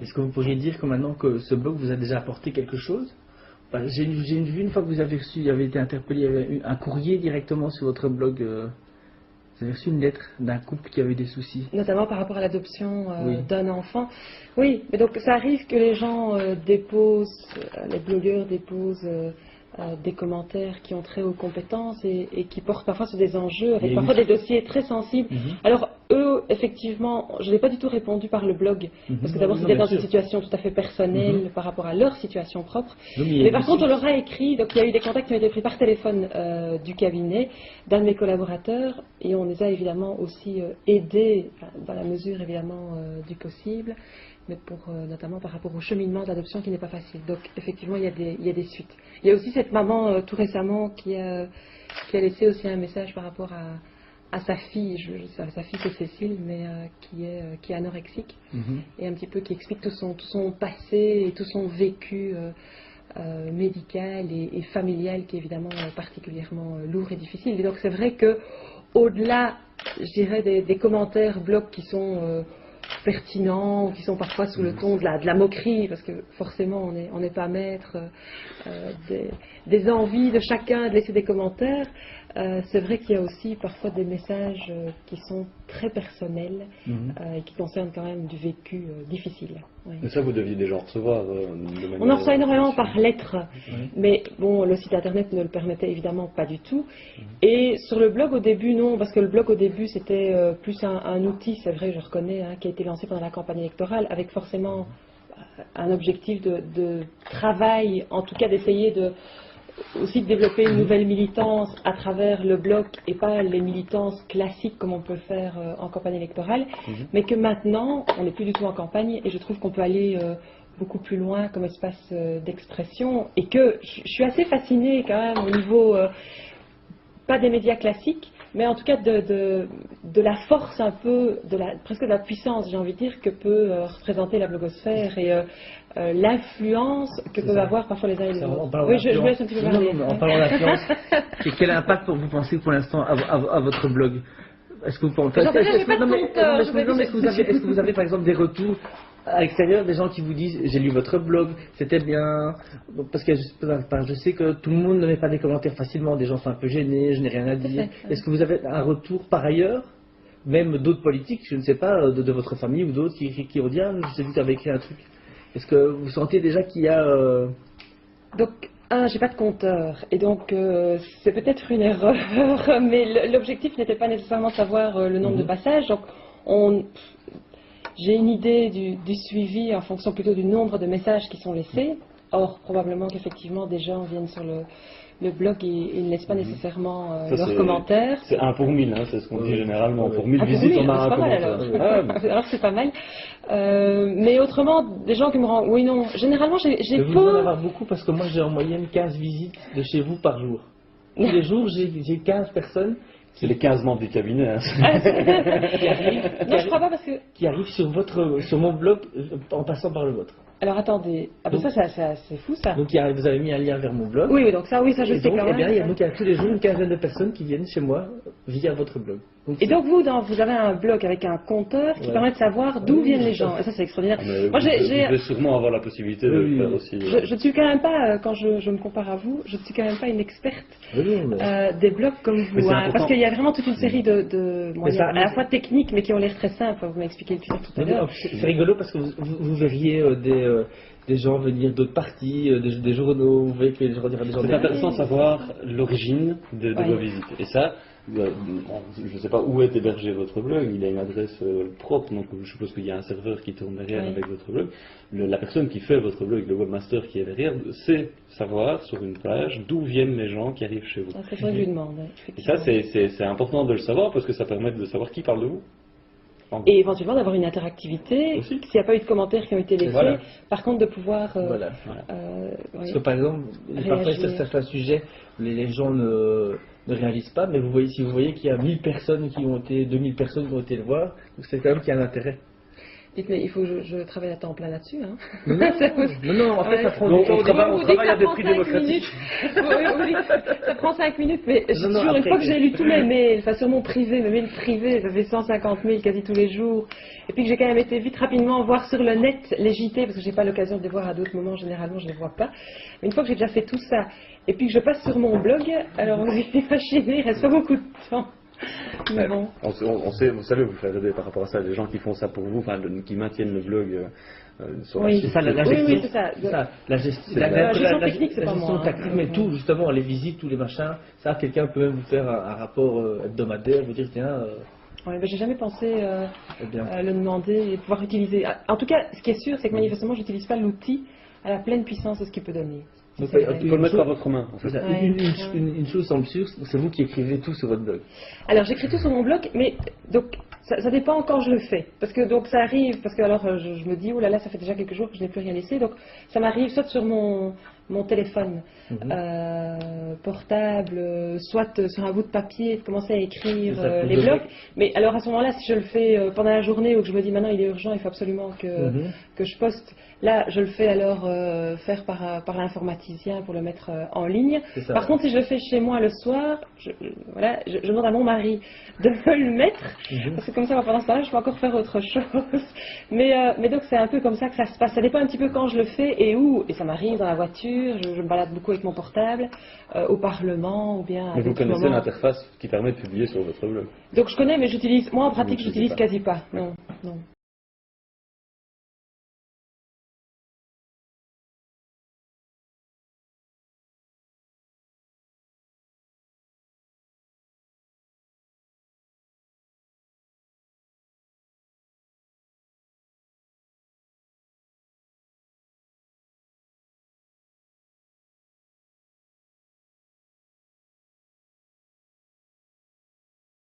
Est-ce que vous pourriez dire que maintenant que ce blog vous a déjà apporté quelque chose? J'ai vu une fois que vous avez reçu, il avait été interpellé, il y avait eu un courrier directement sur votre blog. Vous avez reçu une lettre d'un couple qui avait eu des soucis. Notamment par rapport à l'adoption Oui. d'un enfant. Oui, mais donc ça arrive que les gens déposent, les blogueurs déposent des commentaires qui ont trait aux compétences et qui portent parfois sur des enjeux, avec parfois des dossiers très sensibles. Alors eux, effectivement, je n'ai pas du tout répondu par le blog, parce que d'abord c'était dans une situation tout à fait personnelle par rapport à leur situation propre. Mais par contre, on leur a écrit, donc il y a eu des contacts qui ont été pris par téléphone du cabinet, d'un de mes collaborateurs, et on les a évidemment aussi aidés, dans la mesure évidemment du possible, mais notamment par rapport au cheminement d'adoption qui n'est pas facile. Donc effectivement, il y a des suites. Il y a aussi cette maman tout récemment qui a laissé aussi un message par rapport à sa fille, sa fille c'est Cécile, mais qui est anorexique, et un petit peu qui explique tout son passé et tout son vécu médical et familial qui est évidemment particulièrement lourd et difficile. Et donc c'est vrai que au-delà, je dirais, des commentaires blogs qui sont pertinents, qui sont parfois sous le ton de la moquerie, parce que forcément on n'est pas maître des envies de chacun de laisser des commentaires. C'est vrai qu'il y a aussi parfois des messages qui sont très personnels et qui concernent quand même du vécu difficile. Oui. Mais ça, vous deviez déjà en recevoir de manière... On en reçoit énormément par lettre, mais bon, le site internet ne le permettait évidemment pas du tout. Et sur le blog au début, non, parce que le blog au début c'était plus un outil, c'est vrai, je reconnais, qui a été lancé pendant la campagne électorale, avec forcément un objectif de travail, en tout cas d'essayer aussi de développer une nouvelle militance à travers le blog et pas les militances classiques comme on peut faire en campagne électorale, mais que maintenant on n'est plus du tout en campagne et je trouve qu'on peut aller beaucoup plus loin comme espace d'expression, et que je suis assez fascinée quand même au niveau pas des médias classiques, mais en tout cas de la force un peu, presque de la puissance, j'ai envie de dire, que peut représenter la blogosphère et l'influence que peuvent avoir parfois les uns et les autres. Oui, je vous laisse un petit peu parler. En parlant d'influence, quel impact vous pensez pour l'instant à votre blog? Est-ce que vous pensez... Est-ce que vous avez par exemple des retours à l'extérieur, des gens qui vous disent j'ai lu votre blog, c'était bien, parce que je sais que tout le monde ne met pas des commentaires facilement, des gens sont un peu gênés, je n'ai rien à dire. Est-ce que vous avez un retour par ailleurs, même d'autres politiques, je ne sais pas, de votre famille ou d'autres qui ont dit ah, je sais que vous avez écrit un truc. Est-ce que vous sentez déjà qu'il y a... Donc, j'ai pas de compteur, et donc c'est peut-être une erreur, mais l'objectif n'était pas nécessairement de savoir le nombre de passages, donc j'ai une idée du suivi en fonction plutôt du nombre de messages qui sont laissés. Or, probablement qu'effectivement des gens viennent sur le blog et ils ne laissent pas nécessairement leurs commentaires. C'est 1 pour 1000, c'est ce qu'on dit généralement. Pour 1000 pour visites, 1000, on a un commentaire. Alors c'est pas mal. Mais autrement, des gens qui me rendent... Oui, non. Généralement, j'ai Vous en avoir beaucoup parce que moi j'ai en moyenne 15 visites de chez vous par jour. Tous les jours, j'ai 15 personnes. C'est les 15 membres du cabinet. Non, je crois pas, parce que... Qui arrivent sur mon blog en passant par le vôtre. Alors attendez, ça c'est fou ça. Donc vous avez mis un lien vers mon blog. Oui, donc ça je sais quand même. Il y a tous les jours une quinzaine de personnes qui viennent chez moi via votre blog. Donc vous avez un blog avec un compteur qui permet de savoir d'où viennent les gens. Et ça c'est extraordinaire. Moi, vous devez sûrement avoir la possibilité de le faire aussi. Je ne suis quand même pas, quand je me compare à vous, je ne suis quand même pas une experte des blogs comme vous. Parce qu'il y a vraiment toute une série de moyens, à la fois techniques mais qui ont l'air très simples. Vous m'avez expliqué le tout à l'heure. C'est rigolo parce que vous verriez des gens venir d'autres parties, des journaux, vous voyez que les gens diraient des gens... C'est intéressant de savoir l'origine de vos visites. Et ça, je ne sais pas où est hébergé votre blog, il a une adresse propre, donc je suppose qu'il y a un serveur qui tourne derrière avec votre blog. La personne qui fait votre blog, le webmaster qui est derrière, sait savoir sur une page d'où viennent les gens qui arrivent chez vous. C'est vrai que je lui demande. Et ça, c'est important de le savoir parce que ça permet de savoir qui parle de vous. Et éventuellement d'avoir une interactivité, s'il n'y a pas eu de commentaires qui ont été laissés, par contre de pouvoir... Parce que par exemple, parfois sur certains sujets, les gens ne réalisent pas, mais si vous voyez qu'il y a 1000 personnes qui ont été, 2000 personnes qui ont été le voir, donc c'est quand même qu'il y a un intérêt. Dites, mais il faut que je travaille à temps plein là-dessus. Hein. Non, en fait, ça prend du temps. On travaille à des prix démocratiques. Ça prend 5 minutes, mais Non, toujours, une après, fois que j'ai lu tous mes mails, enfin sur mon privé, mes mails privés, ça fait 150 mails quasi tous les jours, et puis que j'ai quand même été vite rapidement voir sur le net les JT, parce que j'ai pas l'occasion de les voir à d'autres moments, généralement je les vois pas. Mais une fois que j'ai déjà fait tout ça, et puis que je passe sur mon blog, alors vous imaginez, il reste pas beaucoup de temps. Mais bon. On sait, vous savez, vous faites aider par rapport à ça, les gens qui font ça pour vous, enfin, qui maintiennent le blog sur Oui, c'est ça, la oui, gestion. c'est ça. La gestion, la gestion technique, c'est la pas gestion moi. tactique, mais tout, justement, les visites, tous les machins, ça, quelqu'un peut même vous faire un rapport hebdomadaire, vous dire, tiens, Ouais, ben, j'ai jamais pensé eh bien. le demander et pouvoir utiliser. En tout cas, ce qui est sûr, c'est que manifestement, j'utilise pas l'outil à la pleine puissance de ce qu'il peut donner. Donc, C'est vrai. Il faut le mettre à votre main, en fait. C'est ça. Ouais. Une chose semble sûre, c'est vous qui écrivez tout sur votre blog. Alors j'écris tout sur mon blog, mais donc ça dépend quand je le fais, parce que donc ça arrive, parce que alors je me dis oh là là, ça fait déjà quelques jours que je n'ai plus rien laissé, donc ça m'arrive soit sur mon téléphone portable, soit sur un bout de papier, de commencer à écrire les blogs. Mais alors à ce moment-là, si je le fais pendant la journée ou que je me dis maintenant il est urgent, il faut absolument que je poste, là je le fais alors faire par l'informaticien pour le mettre en ligne. Ça, Par contre, si je le fais chez moi le soir, je demande à mon mari de me le mettre, parce que comme ça, pendant ce temps-là, je peux encore faire autre chose. Mais donc, c'est un peu comme ça que ça se passe. Ça dépend un petit peu quand je le fais et où. Et ça m'arrive dans la voiture, je me balade beaucoup avec mon portable, au Parlement, ou bien... Mais vous connaissez l'interface qui permet de publier sur votre blog. Donc, je connais, mais j'utilise... Moi, en pratique, j'utilise quasi pas. Non, non.